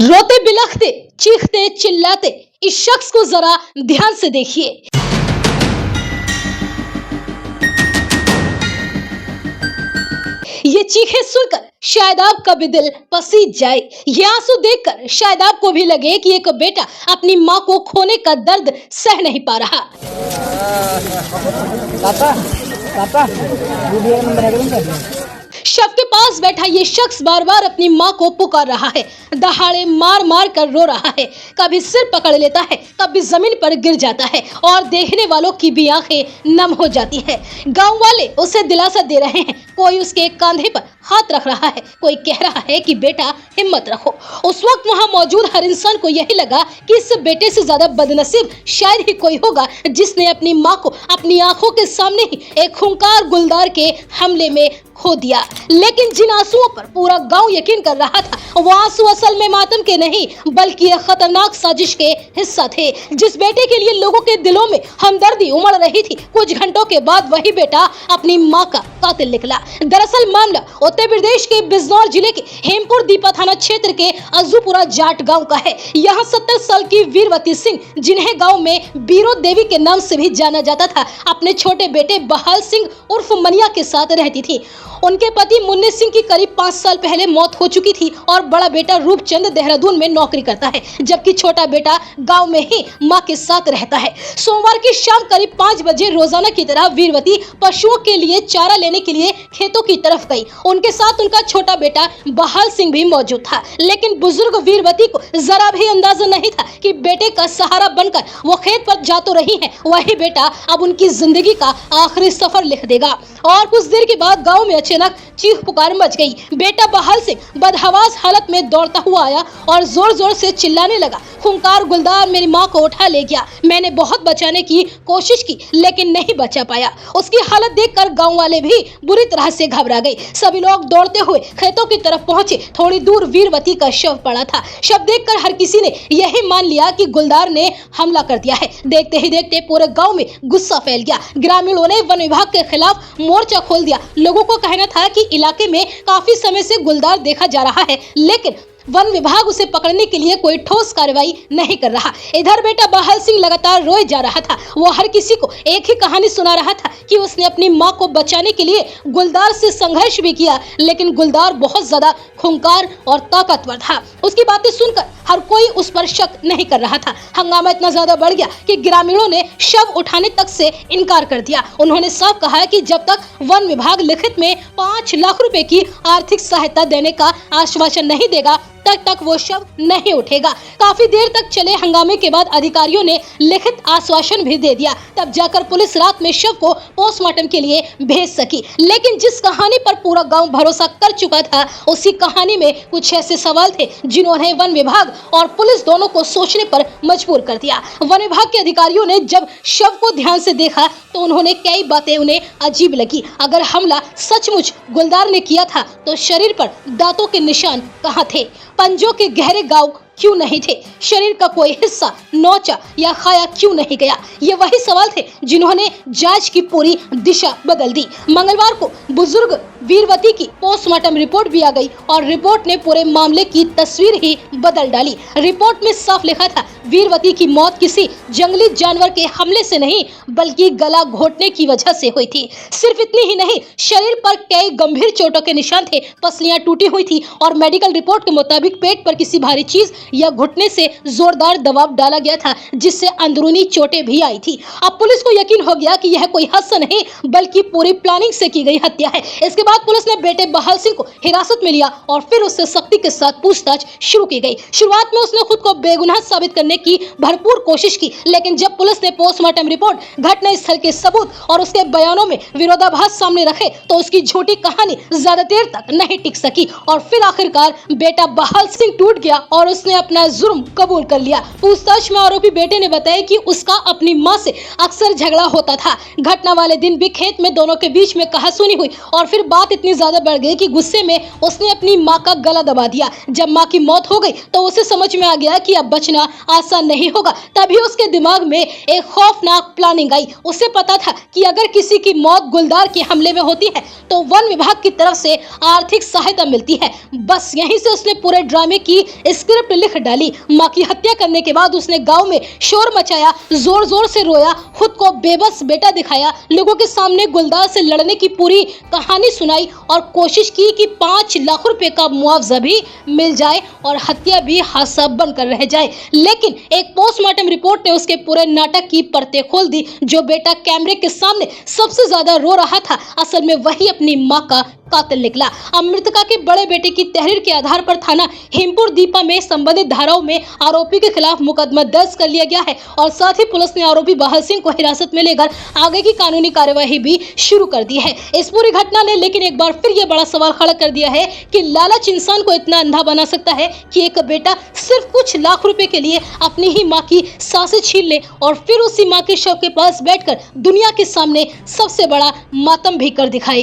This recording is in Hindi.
रोते बिलखते चीखते चिल्लाते इस शख्स को जरा ध्यान से देखिए। ये चीखें सुनकर शायद आपका भी दिल पसीज जाए। ये आंसू देखकर शायद आपको भी लगे कि एक बेटा अपनी माँ को खोने का दर्द सह नहीं पा रहा। शव के पास बैठा ये शख्स बार बार अपनी माँ को पुकार रहा है, दहाड़े मार मार कर रो रहा है। कभी सिर पकड़ लेता है, कभी जमीन पर गिर जाता है और देखने वालों की भी आंखें नम हो जाती है। गांव वाले उसे दिलासा दे रहे हैं, कोई उसके कंधे पर हाथ रख रहा है, कोई कह रहा है कि बेटा हिम्मत रखो। उस वक्त वहां मौजूद हर इंसान को यही लगा कि इस बेटे से ज्यादा बदनसीब शायद ही कोई होगा जिसने अपनी माँ को अपनी आंखों के सामने ही एक खूंखार गुलदार के हमले में खो दिया। लेकिन जिन आंसुओं पर पूरा गांव यकीन कर रहा था, वो आंसू असल में मातम के नहीं बल्कि एक खतरनाक साजिश के हिस्सा थे। जिस बेटे के लिए लोगों के दिलों में हमदर्दी उमड़ रही थी, कुछ घंटों के बाद वही बेटा अपनी मां का कातिल निकला। दरअसल मामला उत्तर प्रदेश के बिजनौर जिले के हेमपुर दीपा थाना क्षेत्र के अजूपुरा जाट गाँव का है। यहाँ 70 साल की वीरवती सिंह, जिन्हें गाँव में बीरो देवी के नाम से भी जाना जाता था, अपने छोटे बेटे बहाल सिंह उर्फ मनिया के साथ रहती थी। उनके पति मुन्नी सिंह की करीब 5 साल पहले मौत हो चुकी थी और बड़ा बेटा रूपचंद देहरादून में नौकरी करता है, जबकि छोटा बेटा गांव में ही मां के साथ रहता है। सोमवार की शाम करीब 5 बजे रोजाना की तरह वीरवती पशुओं के लिए चारा लेने के लिए खेतों की तरफ गई। उनके साथ उनका छोटा बेटा बहाल सिंह भी मौजूद था। लेकिन बुजुर्ग वीरवती को जरा भी अंदाजा नहीं था कि बेटे का सहारा बनकर वो खेत पर जा तो रही है, वही बेटा अब उनकी जिंदगी का आखिरी सफर लिख देगा। और कुछ देर के बाद गाँव में अचानक चीख पुकार मच गई। बेटा बहाल सिंह बदहवास हालत में दौड़ता हुआ आया और जोर जोर से चिल्लाने लगा, खूंखार गुलदार मेरी माँ को उठा ले गया। मैंने बहुत बचाने की कोशिश की लेकिन नहीं बचा पाया। उसकी हालत देखकर गांव वाले भी बुरी तरह से घबरा गए। सभी लोग दौड़ते हुए खेतों की तरफ पहुंचे। थोड़ी दूर वीरवती का शव पड़ा था। शव देखकर हर किसी ने यही मान लिया कि गुलदार ने हमला कर दिया है। देखते ही देखते पूरे गाँव में गुस्सा फैल गया। ग्रामीणों ने वन विभाग के खिलाफ मोर्चा खोल दिया। लोगों को कहना था कि इलाके में काफी समय से गुलदार देखा जा रहा है, लेकिन वन विभाग उसे पकड़ने के लिए कोई ठोस कार्रवाई नहीं कर रहा। इधर बेटा बहाल सिंह लगातार रोए जा रहा था। वो हर किसी को एक ही कहानी सुना रहा था कि उसने अपनी मां को बचाने के लिए गुलदार से संघर्ष भी किया, लेकिन गुलदार बहुत ज्यादा खूंखार और ताकतवर था। उसकी बातें सुनकर हर कोई उस पर शक नहीं कर रहा था। हंगामा इतना ज्यादा बढ़ गया कि ग्रामीणों ने शव उठाने तक से इनकार कर दिया। उन्होंने साफ कहा कि जब तक वन विभाग लिखित में 5 लाख रुपए की आर्थिक सहायता देने का आश्वासन नहीं देगा, तब तक वो शव नहीं उठेगा। काफी देर तक चले हंगामे के बाद अधिकारियों ने लिखित आश्वासन भी दे दिया। तब जाकर पुलिस रात में शव को पोस्टमार्टम के लिए भेज सकी। लेकिन जिस कहानी पर पूरा गांव भरोसा कर चुका था, उसी कहानी में कुछ ऐसे सवाल थे जिन्होंने वन विभाग और पुलिस दोनों को सोचने पर मजबूर कर दिया। वन विभाग के अधिकारियों ने जब शव को ध्यान से देखा तो उन्होंने कई बातें उन्हें अजीब लगी। अगर हमला सचमुच गुलदार ने किया था तो शरीर पर दांतों के निशान कहाँ थे? पंजों के गहरे घाव क्यों नहीं थे? शरीर का कोई हिस्सा नोचा या खाया क्यों नहीं गया? ये वही सवाल थे जिन्होंने जांच की पूरी दिशा बदल दी। मंगलवार को बुजुर्ग वीरवती की पोस्टमार्टम रिपोर्ट भी आ गई और रिपोर्ट ने पूरे मामले की तस्वीर ही बदल डाली। रिपोर्ट में साफ लिखा था, वीरवती की मौत किसी जंगली जानवर के हमले से नहीं बल्कि गला घोटने की वजह से हुई थी। सिर्फ इतनी ही नहीं, शरीर पर कई गंभीर चोटों के निशान थे। पसलियां टूटी हुई थी और मेडिकल रिपोर्ट के मुताबिक पेट पर किसी भारी चीज या घुटने से जोरदार दबाव डाला गया था, जिससे अंदरूनी चोटें भी आई थी। अब पुलिस को यकीन हो गया कि यह कोई हादसा नहीं बल्कि पूरी प्लानिंग से की गई हत्या है। इसके बाद पुलिस ने बेटे बहाल सिंह को हिरासत में लिया और फिर उससे सख्ती के साथ पूछताछ शुरू की गई। शुरुआत में उसने खुद को बेगुनाह साबित करने की भरपूर कोशिश की, लेकिन जब पुलिस ने पोस्टमार्टम रिपोर्ट, घटना स्थल के सबूत और उसके बयानों में विरोधाभास सामने रखे तो उसकी झूठी कहानी ज्यादा देर तक नहीं टिक सकी और फिर आखिरकार बेटा बहाल सिंह टूट गया और उसने अपना जुर्म कबूल कर लिया। पूछताछ में आरोपी बेटे ने बताया कि उसका अपनी मां से अक्सर झगड़ा होता था। घटना वाले दिन भी खेत में दोनों के बीच में कहासुनी हुई और फिर बात इतनी ज्यादा बढ़ गई कि गुस्से में उसने अपनी माँ का गला दबा दिया। जब माँ की मौत हो गई तो उसे समझ में आ गया कि अब बचना आसान नहीं होगा। तभी उसके दिमाग में एक खौफनाक प्लानिंग आई। उसे पता था कि अगर किसी की मौत गुलदार के हमले में होती है तो वन विभाग की तरफ से आर्थिक सहायता मिलती है। बस यहीं से उसने पूरे ड्रामे की स्क्रिप्ट लिख डाली। माँ की हत्या करने के बाद उसने गांव में शोर मचाया, जोर जोर से रोया, खुद को बेबस बेटा दिखाया, लोगों के सामने गुलदार से लड़ने की पूरी कहानी सुनाई और कोशिश की कि 5 लाख रुपए का मुआवजा भी मिल जाए और हत्या भी हादसा बनकर रह जाए। लेकिन एक पोस्टमार्टम रिपोर्ट ने उसके पूरे नाटक की परतें खोल दी। जो बेटा कैमरे के सामने सबसे ज्यादा रो रहा था, असल में वही अपनी माँ का कातिल निकला। अब मृतका के बड़े बेटे की तहरीर के आधार पर थाना हिमपुर दीपा में संबंधित धाराओं में आरोपी के खिलाफ मुकदमा दर्ज कर लिया गया है और साथ ही पुलिस ने आरोपी बहाल सिंह को हिरासत में लेकर आगे की कानूनी कार्यवाही भी शुरू कर दी है। इस पूरी घटना ने लेकिन एक बार फिर यह बड़ा सवाल खड़ा कर दिया है कि लालच इंसान को इतना अंधा बना सकता है कि एक बेटा सिर्फ कुछ लाख रुपए के लिए अपनी ही माँ की सांसें छीन ले और फिर उसी माँ के शव के पास बैठकर दुनिया के सामने सबसे बड़ा मातम भी कर दिखाए।